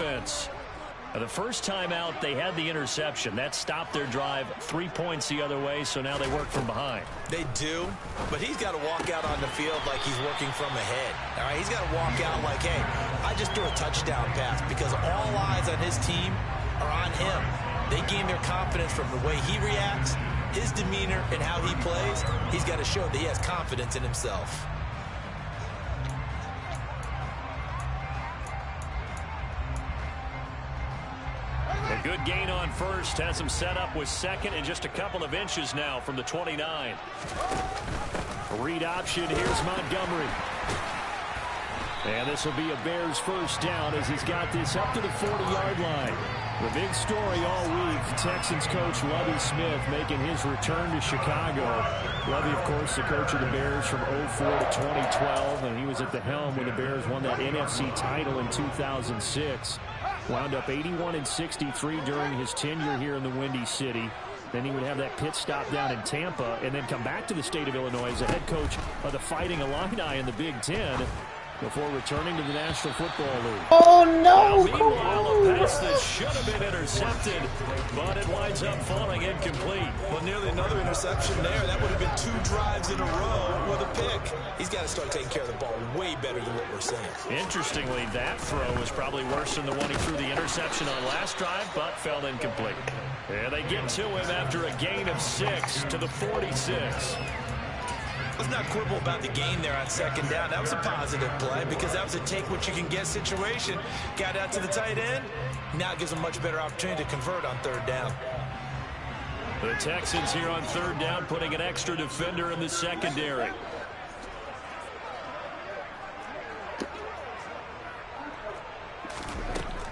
offense. The first time out, they had the interception. That stopped their drive 3 points the other way, so now they work from behind. They do, but he's got to walk out on the field like he's working from ahead. All right, he's got to walk out like, hey, I just threw a touchdown pass, because all eyes on his team are on him. They gain their confidence from the way he reacts, his demeanor, and how he plays. He's got to show that he has confidence in himself. A good gain on first has him set up with second and just a couple of inches now from the 29. Read option. Here's Montgomery. And this will be a Bears first down as he's got this up to the 40-yard line. The big story all week, Texans coach Lovie Smith making his return to Chicago. Lovie, of course, the coach of the Bears from 2004 to 2012, and he was at the helm when the Bears won that NFC title in 2006. Wound up 81-63 during his tenure here in the Windy City. Then he would have that pit stop down in Tampa and then come back to the state of Illinois as the head coach of the Fighting Illini in the Big Ten before returning to the National Football League. Oh, no! Meanwhile, a pass that should have been intercepted, but it winds up falling incomplete. Well, nearly another interception there. That would have been 2 drives in a row with a pick. He's got to start taking care of the ball way better than what we're seeing. Interestingly, that throw was probably worse than the one he threw the interception on last drive, but fell incomplete. And they get to him after a gain of 6 to the 46. Let's not quibble about the gain there on second down. That was a positive play because that was a take-what-you-can-get situation. Got out to the tight end. Now it gives them much better opportunity to convert on third down. The Texans here on third down putting an extra defender in the secondary.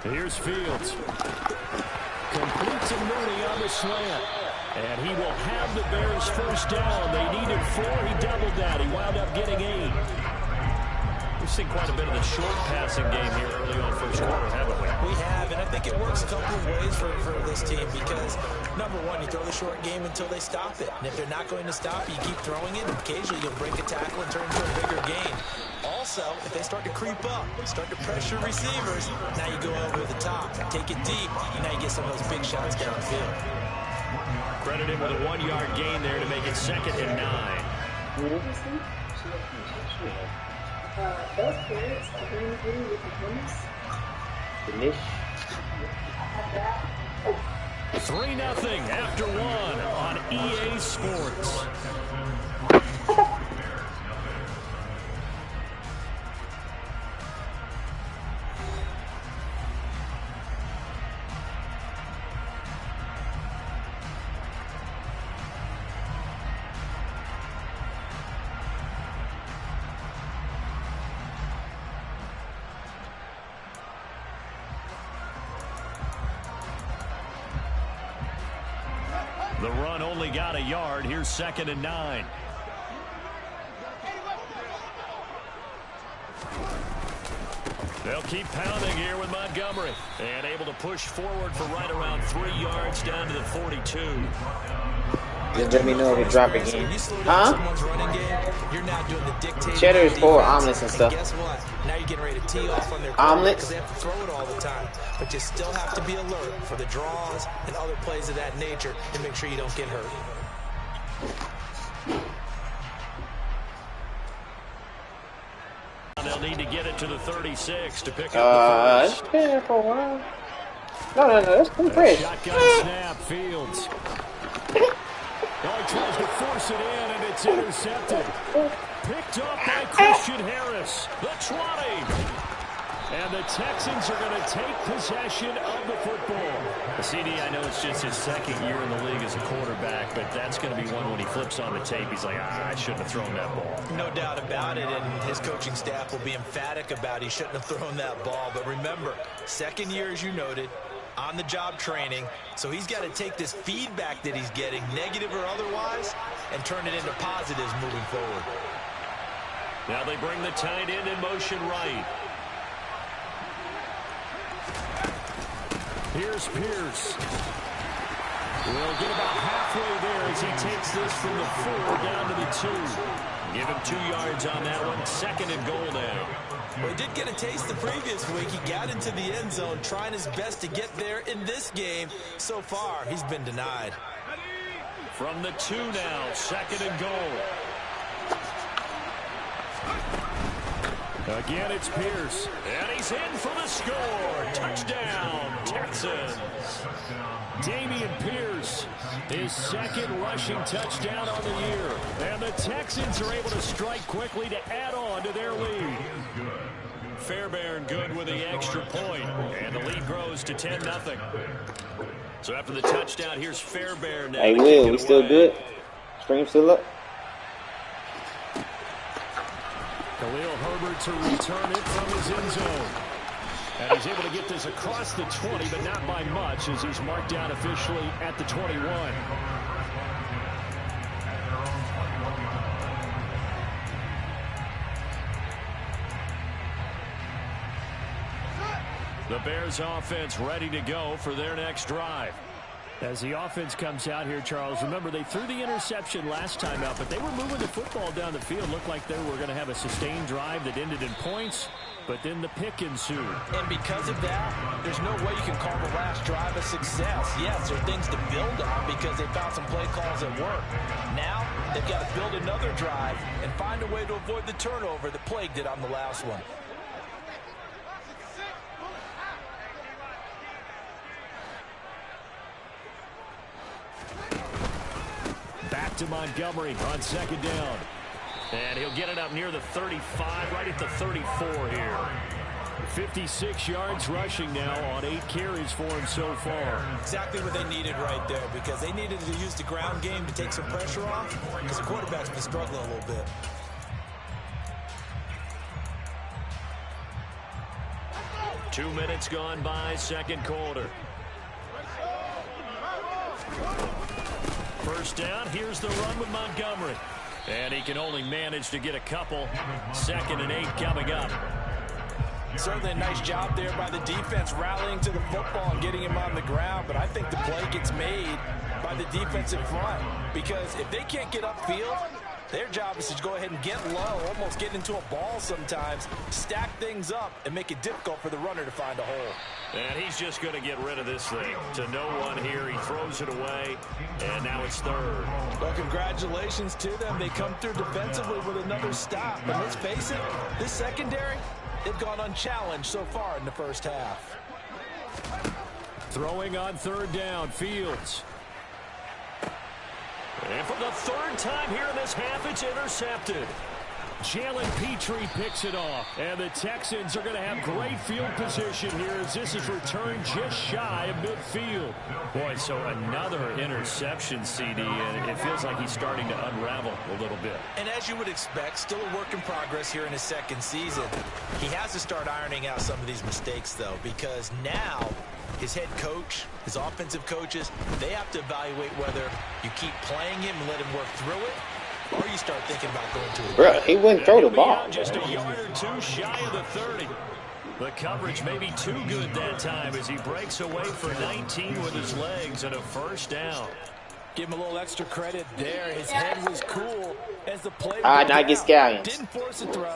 Here's Fields. Complete to Mooney on the slant. And he will have the Bears first down. They needed 4. He doubled that. He wound up getting 8. We've seen quite a bit of the short passing game here early on first quarter, haven't we? We have, and I think it works a couple of ways for this team because, number one, you throw the short game until they stop it. And if they're not going to stop it, you keep throwing it. And occasionally you'll break a tackle and turn into a bigger gain. Also, if they start to creep up, start to pressure receivers, now you go over the top, take it deep, and now you get some of those big shots downfield. Credit him with a 1-yard gain there to make it 2nd and 9. Those parents agree with the hummus. Finish. 3-0 after 1 on EA Sports. The run only got a yard. Here's 2nd and 9. They'll keep pounding here with Montgomery. And able to push forward for right around 3 yards down to the 42. Just let me know if you drop again. Huh? You're not doing the dictating. Cheddar is for omelets and stuff. Guess what? Now you're getting ready to tee off on their omelets because they have to throw it all the time. But you still have to be alert for the draws and other plays of that nature and make sure you don't get hurt. They'll need to get it to the 36 to pick up the first. It's been there for a while. No, that's pretty fresh. Shotgun snap, Fields. Oh, he tries to force it in, and it's intercepted. Picked up by Christian Harris. The 20. And the Texans are going to take possession of the football. CD, I know it's just his 2nd year in the league as a quarterback, but that's going to be one when he flips on the tape. He's like, I shouldn't have thrown that ball. No doubt about it, and his coaching staff will be emphatic about he shouldn't have thrown that ball. But remember, 2nd year, as you noted, on-the-job training, so he's got to take this feedback that he's getting, negative or otherwise, and turn it into positives moving forward. Now they bring the tight end in motion right. Here's Pierce. We'll get about halfway there as he takes this from the 4 down to the 2. Give him 2 yards on that one. 2nd and goal now. Well, he did get a taste the previous week. He got into the end zone trying his best to get there in this game. So far, he's been denied. From the 2 now, 2nd and goal. Again, it's Pierce. And he's in for the score. Touchdown, Texans. Damian Pierce, his 2nd rushing touchdown on the year. And the Texans are able to strike quickly to add on to their lead. Fairbairn good with the extra point. And the lead grows to 10-0. So after the touchdown, here's Fairbairn now. Hey, Will, we still good? Stream still up? Khalil Herbert to return it from his end zone. And he's able to get this across the 20, but not by much, as he's marked down officially at the 21. The Bears offense ready to go for their next drive. As the offense comes out here, Charles, remember they threw the interception last time out, but they were moving the football down the field. Looked like they were going to have a sustained drive that ended in points, but then the pick ensued. And because of that, there's no way you can call the last drive a success. Yes, there are things to build on because they found some play calls at work. Now, they've got to build another drive and find a way to avoid the turnover that plagued it on the last one. Back to Montgomery on 2nd down. And he'll get it up near the 35, right at the 34 here. 56 yards rushing now on 8 carries for him so far. Exactly what they needed right there, because they needed to use the ground game to take some pressure off, because the quarterback's been struggling a little bit. Two minutes gone by, 2nd quarter. First down, here's the run with Montgomery. And he can only manage to get a couple. 2nd and 8 coming up. Certainly a nice job there by the defense rallying to the football and getting him on the ground. But I think the play gets made by the defensive front. Because if they can't get upfield, their job is to go ahead and get low, almost get into a ball sometimes, stack things up, and make it difficult for the runner to find a hole. And he's just going to get rid of this thing. To no one here, he throws it away, and now it's 3rd. Well, congratulations to them. They come through defensively with another stop. But let's face it, this secondary, they've gone unchallenged so far in the first half. Throwing on 3rd down, Fields. And for the 3rd time here in this half, it's intercepted. Jalen Petrie picks it off. And the Texans are going to have great field position here as this is returned just shy of midfield. Boy, so another interception, CD, and it feels like he's starting to unravel a little bit. And as you would expect, still a work in progress here in his 2nd season. He has to start ironing out some of these mistakes, though, because now his head coach, his offensive coaches, they have to evaluate whether you keep playing him and let him work through it, or you start thinking about going to it. Bro, he wouldn't throw the ball. Just a yard or 2 shy of the 30. The coverage may be too good that time as he breaks away for 19 with his legs and a 1st down. Give him a little extra credit there. His head was cool as the play Not get scallions. didn't force a throw.